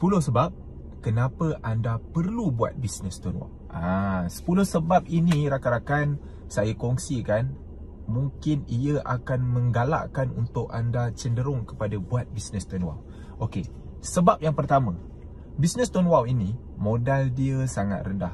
10 sebab kenapa anda perlu buat bisnes Tuan Wong. 10 sebab ini rakan-rakan saya kongsikan, mungkin ia akan menggalakkan untuk anda cenderung kepada buat bisnes Tuan Wong. Okey, sebab yang pertama, bisnes Tuan Wong ini modal dia sangat rendah.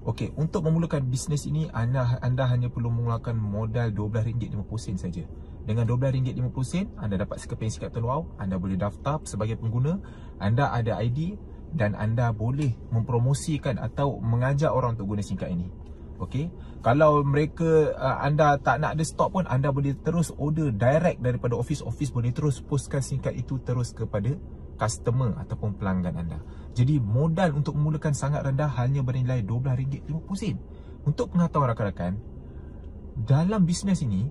Okey, untuk memulakan bisnes ini anda hanya perlu mengeluarkan modal RM12.50 saja. Dengan RM12.50 anda dapat sekeping SIM kad Tuan Wong, anda boleh daftar sebagai pengguna, anda ada ID dan anda boleh mempromosikan atau mengajak orang untuk guna SIM kad ini. Okey, kalau mereka anda tak nak ada stok pun, anda boleh terus order direct daripada office boleh terus postkan SIM kad itu terus kepada customer ataupun pelanggan anda. Jadi modal untuk memulakan sangat rendah, hanya bernilai RM12.50. Untuk pengetahuan rakan-rakan, dalam bisnes ini,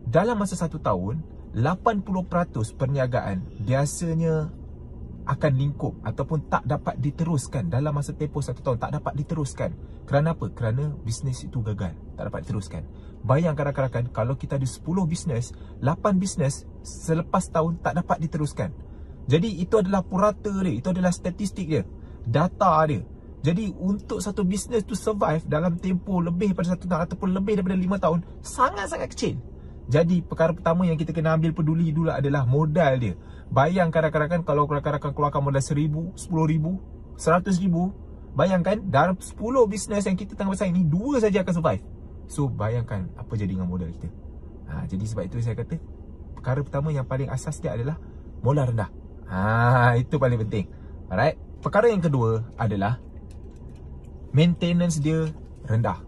dalam masa 1 tahun, 80% perniagaan biasanya akan lingkup ataupun tak dapat diteruskan. Dalam masa tempoh 1 tahun tak dapat diteruskan. Kerana apa? Kerana bisnes itu gagal, tak dapat diteruskan. Bayangkan rakan-rakan, kalau kita ada 10 bisnes, 8 bisnes selepas tahun tak dapat diteruskan. Jadi itu adalah purata dia, itu adalah statistik dia, data dia. Jadi untuk satu bisnes tu survive dalam tempoh lebih daripada 1 tahun ataupun lebih daripada 5 tahun, sangat-sangat kecil. Jadi perkara pertama yang kita kena ambil peduli dulu adalah modal dia. Bayangkan rakan-rakan, kalau rakan-rakan keluarkan modal RM1,000, RM10,000, RM100,000, bayangkan dalam 10 bisnes yang kita tengah bersaing ni, 2 saja akan survive. So bayangkan apa jadi dengan modal kita. Jadi sebab itu saya kata, perkara pertama yang paling asas dia adalah modal rendah. Itu paling penting. Alright. Perkara yang kedua adalah maintenance dia rendah.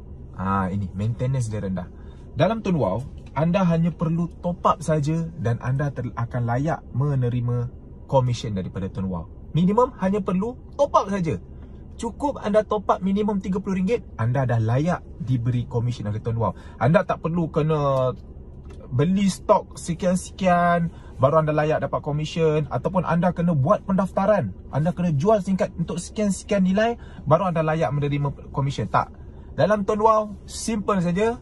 Ini maintenance dia rendah. Dalam Tuan Wong, anda hanya perlu top up saja dan anda akan layak menerima komisen daripada Tuan Wong. Minimum hanya perlu top up saja. Cukup anda top up minimum RM30, anda dah layak diberi komisen oleh Tuan Wong. Anda tak perlu kena beli stok sekian-sekian baru anda layak dapat komisen, ataupun anda kena buat pendaftaran, anda kena jual SIM kad untuk sekian-sekian nilai baru anda layak menerima komisen. Tak. Dalam Tuan Wong, simple saja.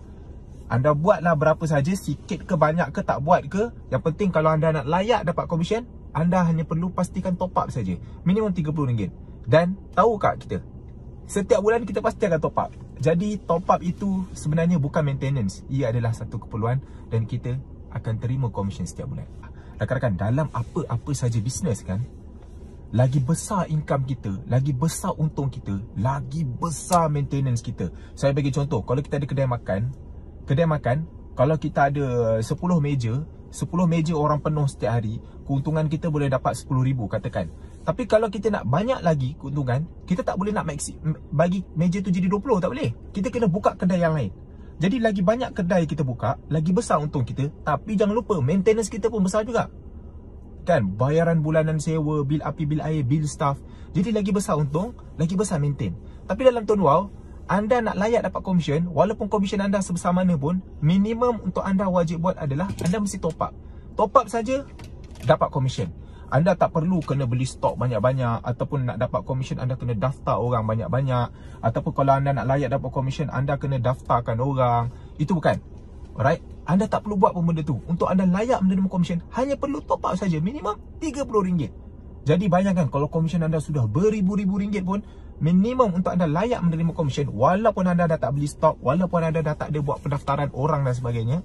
Anda buatlah berapa saja, sikit ke banyak ke tak buat ke, yang penting kalau anda nak layak dapat komisen, anda hanya perlu pastikan top up saja, minimum RM30. Dan tahu tak kita, setiap bulan kita pasti akan top up. Jadi top up itu sebenarnya bukan maintenance, ia adalah satu keperluan dan kita akan terima komisen setiap bulan. Rakan-rakan, dalam apa-apa saja bisnes kan, lagi besar income kita, lagi besar untung kita, lagi besar maintenance kita. Saya bagi contoh, kalau kita ada kedai makan, kalau kita ada 10 meja orang penuh setiap hari, keuntungan kita boleh dapat RM10,000 katakan. Tapi kalau kita nak banyak lagi keuntungan, kita tak boleh nak bagi meja tu jadi 20, tak boleh. Kita kena buka kedai yang lain. Jadi lagi banyak kedai kita buka, lagi besar untung kita. Tapi jangan lupa, maintenance kita pun besar juga. Kan, bayaran bulanan sewa, bil api, bil air, bil staff. Jadi lagi besar untung, lagi besar maintain. Tapi dalam Tuan Wong, anda nak layak dapat komisen, walaupun komisen anda sebesar mana pun, minimum untuk anda wajib buat adalah anda mesti top up. Top up saja dapat komisen. Anda tak perlu kena beli stok banyak-banyak, ataupun nak dapat komisen anda kena daftar orang banyak-banyak, ataupun kalau anda nak layak dapat komisen anda kena daftarkan orang. Itu bukan. Alright, anda tak perlu buat pun benda tu. Untuk anda layak menerima komisen, hanya perlu top up saja, minimum RM30. Jadi bayangkan, kalau komisen anda sudah beribu-ribu ringgit pun, minimum untuk anda layak menerima komisen, walaupun anda dah tak beli stok, walaupun anda dah tak ada buat pendaftaran orang dan sebagainya,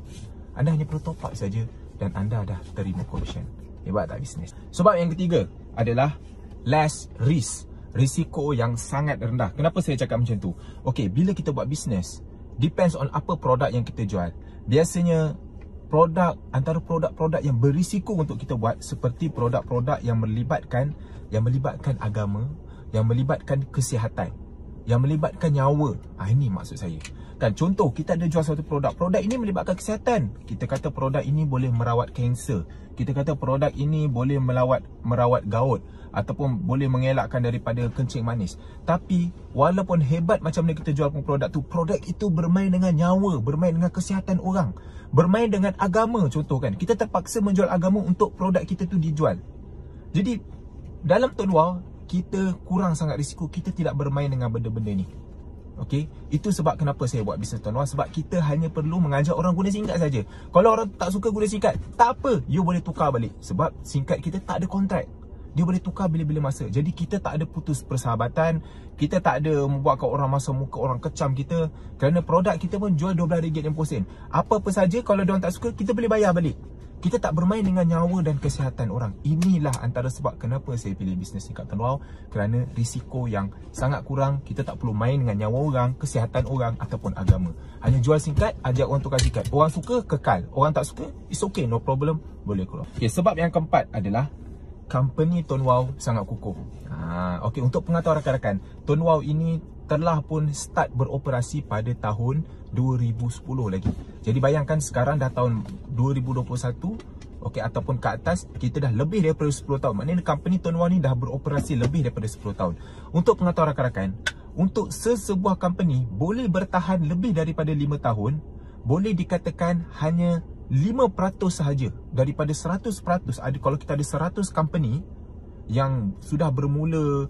anda hanya perlu top up saja dan anda dah terima komisen. Hebat tak bisnes? Sebab yang ketiga adalah less risk. Risiko yang sangat rendah. Kenapa saya cakap macam tu? Okey, bila kita buat bisnes, depends on apa produk yang kita jual. Biasanya antara produk-produk yang berisiko untuk kita buat, seperti produk-produk yang melibatkan agama, yang melibatkan kesihatan, yang melibatkan nyawa. Ini maksud saya. Kan, contoh, kita ada jual satu produk ini melibatkan kesihatan. Kita kata produk ini boleh merawat kanser, kita kata produk ini boleh merawat gout, ataupun boleh mengelakkan daripada kencing manis. Tapi walaupun hebat macam mana kita jual produk itu bermain dengan nyawa, bermain dengan kesihatan orang, bermain dengan agama. Contoh kan, kita terpaksa menjual agama untuk produk kita tu dijual. Jadi dalam Tuan Wong, kita kurang sangat risiko, kita tidak bermain dengan benda-benda ni. Okey, itu sebab kenapa saya buat bisnes Tuan Wong. Sebab kita hanya perlu mengajak orang guna SIM kad saja. Kalau orang tak suka guna SIM kad, tak apa, you boleh tukar balik. Sebab SIM kad kita tak ada kontrak. dia boleh tukar bila-bila masa. Jadi kita tak ada putus persahabatan, kita tak ada membuatkan orang masa muka orang kecam kita, kerana produk kita pun jual RM12.60. Apa-apa saja kalau diorang tak suka, kita boleh bayar balik. Kita tak bermain dengan nyawa dan kesihatan orang. Inilah antara sebab kenapa saya pilih bisnes tingkat Tun Wow. Kerana risiko yang sangat kurang. Kita tak perlu main dengan nyawa orang, kesihatan orang ataupun agama. Hanya jual singkat, ajak orang tukar singkat. Orang suka, kekal. Orang tak suka, it's okay, no problem, boleh keluar. Okay, sebab yang keempat adalah company Tun Wow sangat kukuh. Okey, untuk pengetahuan rakan-rakan, Tun Wow ini telah pun start beroperasi pada tahun 2010 lagi. Jadi bayangkan sekarang dah tahun 2021, okey, ataupun ke atas, kita dah lebih daripada 10 tahun. Maknanya company Tun Wow ni dah beroperasi lebih daripada 10 tahun. Untuk pengetahuan rakan-rakan, untuk sesebuah company boleh bertahan lebih daripada 5 tahun, boleh dikatakan hanya 5% sahaja daripada 100%. Kalau kita ada 100 company yang sudah bermula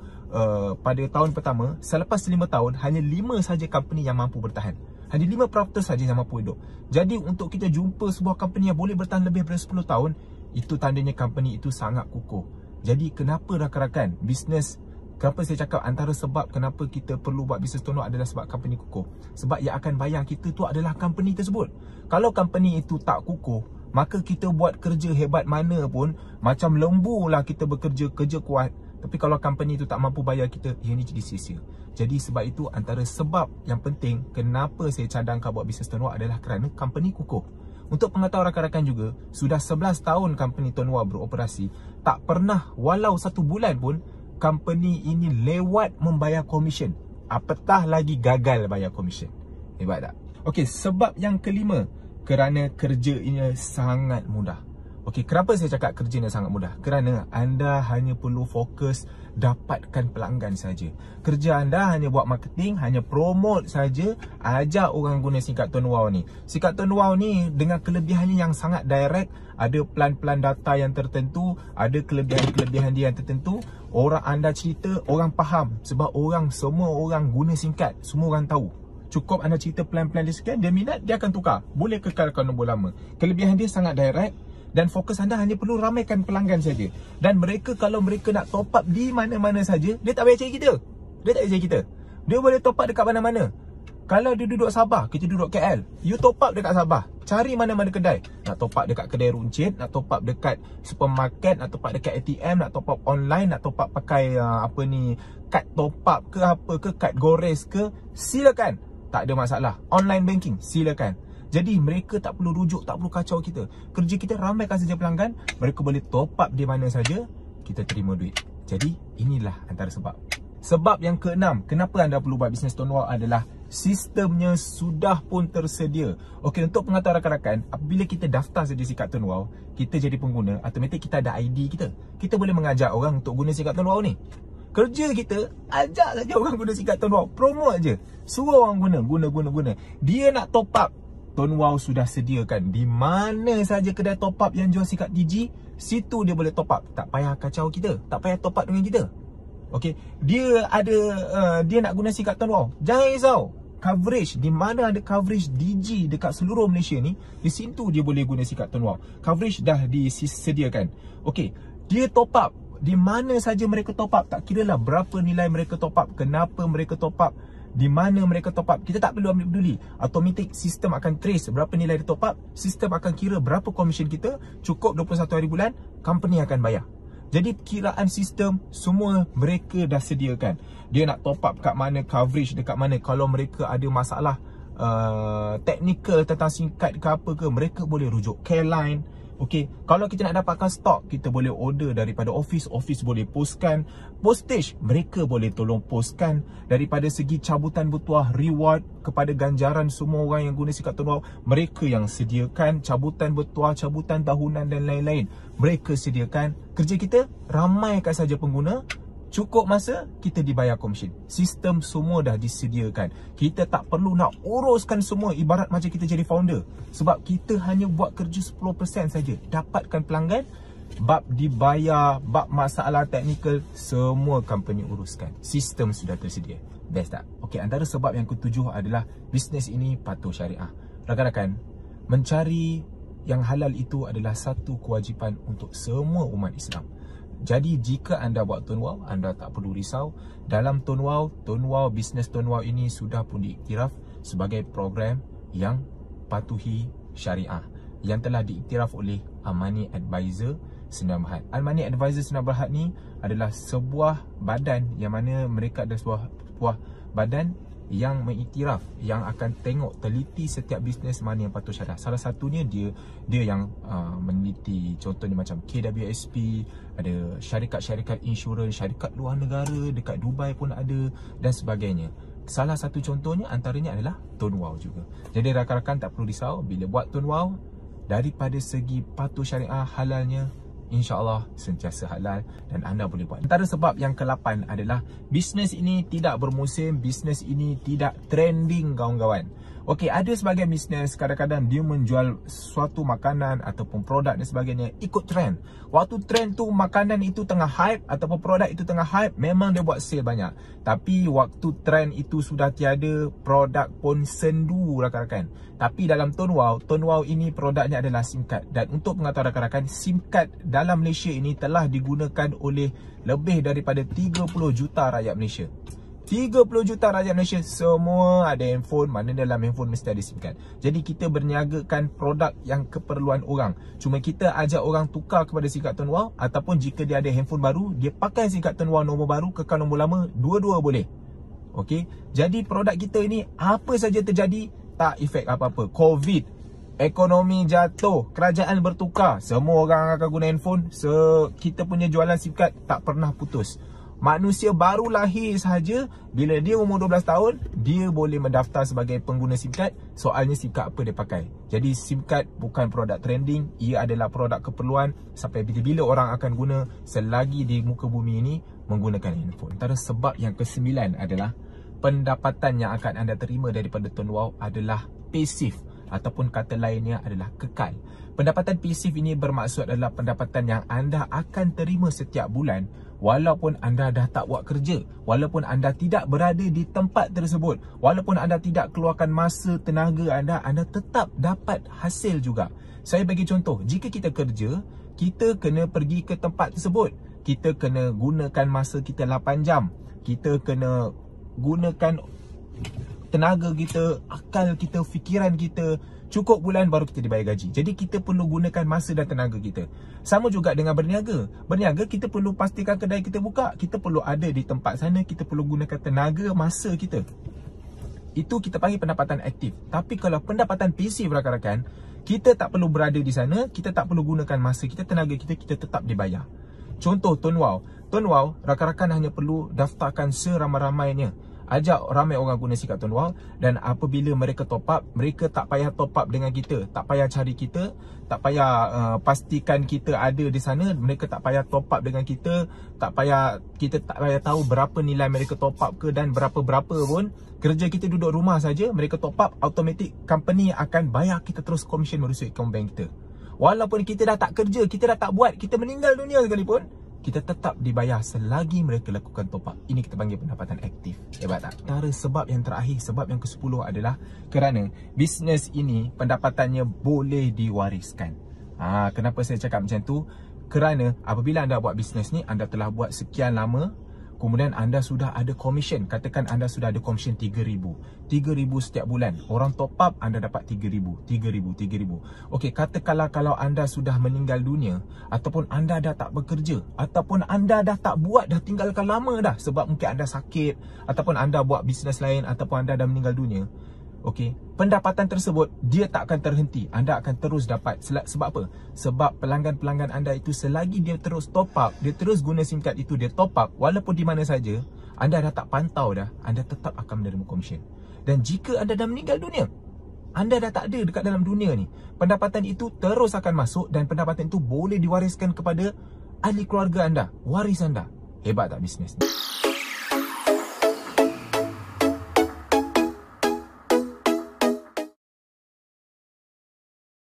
pada tahun pertama, selepas 5 tahun hanya 5 saja company yang mampu bertahan. Hanya 5% saja yang mampu hidup. Jadi untuk kita jumpa sebuah company yang boleh bertahan lebih daripada 10 tahun, itu tandanya company itu sangat kukuh. Jadi kenapa rakan-rakan bisnes, kenapa saya cakap antara sebab kenapa kita perlu buat bisnes Tun Wow adalah sebab company kukuh. Sebab yang akan bayar kita tu adalah company tersebut. Kalau company itu tak kukuh, maka kita buat kerja hebat mana pun, macam lembu lah kita bekerja, kerja kuat, tapi kalau company itu tak mampu bayar kita, ia ni jadi sia-sia. Jadi sebab itu antara sebab yang penting kenapa saya cadangkan buat bisnes Tun Wow adalah kerana company kukuh. Untuk pengetahuan rakan-rakan juga, sudah 11 tahun company Tun Wow beroperasi, tak pernah walau 1 bulan pun company ini lewat membayar komisen. Apatah lagi gagal bayar komisen. Hebat tak? Okey, sebab yang kelima, kerana kerja ini sangat mudah. Okey, kenapa saya cakap kerja ini sangat mudah? Kerana anda hanya perlu fokus dapatkan pelanggan saja. Kerja anda hanya buat marketing, hanya promote saja, ajak orang guna singkat Tun Wow ni. Singkat Tun Wow ni dengan kelebihannya yang sangat direct, ada plan-plan data yang tertentu, ada kelebihan-kelebihan dia yang tertentu. Orang anda cerita, orang faham, sebab semua orang guna singkat, semua orang tahu. Cukup anda cerita plan-plan dia sekian, dia minat, dia akan tukar. Boleh kekalkan nombor lama. Kelebihan dia sangat direct dan fokus anda hanya perlu ramaikan pelanggan saja. Dan mereka kalau mereka nak top up di mana-mana saja, dia tak payah cari kita. Dia tak payah cari kita. Dia boleh top up dekat mana-mana. Kalau dia duduk Sabah, kita duduk KL, you top up dekat Sabah. Cari mana-mana kedai. Nak top up dekat kedai runcit, nak top up dekat supermarket, nak top up dekat ATM, nak top up online, nak top up pakai kad top up ke apa ke, kad gores ke, silakan. Tak ada masalah. Online banking, silakan. Jadi mereka tak perlu rujuk, tak perlu kacau kita. Kerja kita ramaikan saja pelanggan, mereka boleh top up di mana saja, kita terima duit. Jadi inilah antara sebab. Sebab yang keenam, kenapa anda perlu buat bisnes Tun Wow adalah sistemnya sudah pun tersedia. Okey, untuk pengetahuan rakan-rakan, apabila kita daftar saja singkat Tun Wow, kita jadi pengguna, automatik kita ada ID kita. Kita boleh mengajak orang untuk guna singkat Tun Wow ni. Kerja kita, ajak saja orang guna singkat Tun Wow, promote aje. Suruh orang guna. Dia nak top up, Tun Wow sudah sediakan. Di mana saja kedai top up yang jual singkat DG, situ dia boleh top up. Tak payah kacau kita, tak payah top up dengan kita. Okey, dia nak guna singkat Tun Wow, jangan risau. Coverage, di mana ada coverage DG dekat seluruh Malaysia ni, di situ dia boleh guna singkat Tun Wow. Coverage dah disediakan. Okey, dia top up di mana saja mereka top up, tak kira lah berapa nilai mereka top up, kenapa mereka top up, di mana mereka top up, kita tak perlu ambil peduli. Automatic sistem akan trace berapa nilai dia top up, sistem akan kira berapa komisen kita, cukup 21 hari bulan, company akan bayar. Jadi kiraan sistem semua mereka dah sediakan. Dia nak top up kat mana, coverage dekat mana, kalau mereka ada masalah technical tentang singkat ke apa ke, mereka boleh rujuk Careline. Okey, kalau kita nak dapatkan stok, kita boleh order daripada office boleh postkan. Postage, mereka boleh tolong postkan. Daripada segi cabutan bertuah, reward kepada ganjaran semua orang yang guna singkat Tun Wow, mereka yang sediakan cabutan bertuah, cabutan tahunan dan lain-lain. Mereka sediakan. Kerja kita, ramaikan saja pengguna, cukup masa, kita dibayar komisen. Sistem semua dah disediakan. Kita tak perlu nak uruskan semua, ibarat macam kita jadi founder. Sebab kita hanya buat kerja 10% saja. Dapatkan pelanggan, bab dibayar, bab masalah teknikal, semua company uruskan. Sistem sudah tersedia. Best tak? Okey, antara sebab yang ketujuh adalah bisnes ini patuh syariah. Rakan-rakan, mencari yang halal itu adalah satu kewajipan untuk semua umat Islam. Jadi jika anda buat Tuan Wow, anda tak perlu risau. Dalam Tuan Wow, bisnes Tuan Wow ini sudah pun diiktiraf sebagai program yang patuhi syariah, yang telah diiktiraf oleh Al-Money Advisor Sdn Bhd. Al-Money Advisor Sdn Bhd ni adalah sebuah badan yang mana mereka ada sebuah badan yang mengiktiraf, yang akan tengok teliti setiap bisnes mana yang patut syariah. Salah satunya dia yang meneliti, contohnya macam KWSP, ada syarikat-syarikat insurans, syarikat luar negara, dekat Dubai pun ada dan sebagainya. Salah satu contohnya antaranya adalah Tuan Wow juga. Jadi rakan-rakan tak perlu risau bila buat Tuan Wow, daripada segi patuh syariah halalnya, InsyaAllah sentiasa halal dan anda boleh buat. Antara sebab yang ke-8 adalah bisnes ini tidak bermusim, bisnes ini tidak trending kawan-kawan. Okey, ada sebagian bisnes kadang-kadang dia menjual suatu makanan ataupun produk dan sebagainya ikut trend. Waktu trend tu makanan itu tengah hype ataupun produk itu tengah hype, memang dia buat sale banyak. Tapi waktu trend itu sudah tiada, produk pun sendu rakan-rakan. Tapi dalam Tuan Wow ini produknya adalah SIM card. Dan untuk pengetahuan rakan-rakan, SIM card dalam Malaysia ini telah digunakan oleh lebih daripada 30 juta rakyat Malaysia. 30 juta rakyat Malaysia semua ada handphone, mana dalam handphone mesti ada SIM card. Jadi kita berniagakan produk yang keperluan orang. Cuma kita ajak orang tukar kepada SIM card Tuan Wow, ataupun jika dia ada handphone baru, dia pakai SIM card Tuan Wow nombor baru, kekal nombor lama, dua-dua boleh. Okey, jadi produk kita ini apa saja terjadi tak efek apa-apa. COVID, ekonomi jatuh, kerajaan bertukar, semua orang akan guna handphone. Kita punya jualan SIM card tak pernah putus. Manusia baru lahir sahaja, bila dia umur 12 tahun, dia boleh mendaftar sebagai pengguna SIM card. Soalnya SIM card apa dia pakai. Jadi SIM card bukan produk trending, ia adalah produk keperluan sampai bila-bila orang akan guna selagi di muka bumi ini menggunakan handphone. Antara sebab yang ke-9 adalah pendapatan yang akan anda terima daripada Tuan Wow adalah pasif, ataupun kata lainnya adalah kekal. Pendapatan pasif ini bermaksud adalah pendapatan yang anda akan terima setiap bulan walaupun anda dah tak buat kerja, walaupun anda tidak berada di tempat tersebut, walaupun anda tidak keluarkan masa, tenaga anda tetap dapat hasil juga. Saya bagi contoh, jika kita kerja, kita kena pergi ke tempat tersebut, kita kena gunakan masa kita 8 jam, kita kena gunakan tenaga kita, akal kita, fikiran kita, cukup bulan baru kita dibayar gaji. Jadi kita perlu gunakan masa dan tenaga kita. Sama juga dengan berniaga. Berniaga kita perlu pastikan kedai kita buka, kita perlu ada di tempat sana, kita perlu gunakan tenaga, masa kita. Itu kita panggil pendapatan aktif. Tapi kalau pendapatan pasif rakan-rakan, kita tak perlu berada di sana, kita tak perlu gunakan masa kita, tenaga kita, kita tetap dibayar. Contoh Tuan Wow. Tuan Wow, rakan-rakan hanya perlu daftarkan seramai-ramainya. Ajak ramai orang guna SIM card Tuan Wow, dan apabila mereka top up, mereka tak payah top up dengan kita, tak payah cari kita, tak payah pastikan kita ada di sana, mereka tak payah top up dengan kita tak payah tahu berapa nilai mereka top up ke dan berapa-berapa pun. Kerja kita duduk rumah saja, mereka top up, automatic company akan bayar kita terus komisen merusuk akaun bank kita. Walaupun kita dah tak kerja, kita dah tak buat, kita meninggal dunia sekalipun, kita tetap dibayar selagi mereka lakukan top up. Ini kita panggil pendapatan aktif. Hebat tak? Antara sebab yang terakhir, sebab yang ke-10 adalah kerana bisnes ini pendapatannya boleh diwariskan. Kenapa saya cakap macam tu? Kerana apabila anda buat bisnes ni, anda telah buat sekian lama, kemudian anda sudah ada komisen. Katakan anda sudah ada komisen 3,000. 3,000 setiap bulan. Orang top up, anda dapat 3,000. 3,000, 3,000. Okey, katakanlah kalau anda sudah meninggal dunia, ataupun anda dah tak bekerja, ataupun anda dah tak buat, dah tinggalkan lama dah sebab mungkin anda sakit, ataupun anda buat bisnes lain, ataupun anda dah meninggal dunia. Okey, pendapatan tersebut dia tak akan terhenti. Anda akan terus dapat. Sebab apa? Sebab pelanggan-pelanggan anda itu selagi dia terus top up, dia terus guna SIM card itu, dia top up walaupun di mana saja, anda dah tak pantau dah, anda tetap akan menerima komisen. Dan jika anda dah meninggal dunia, anda dah tak ada dekat dalam dunia ni, pendapatan itu terus akan masuk dan pendapatan itu boleh diwariskan kepada ahli keluarga anda, waris anda. Hebat tak bisnes ni?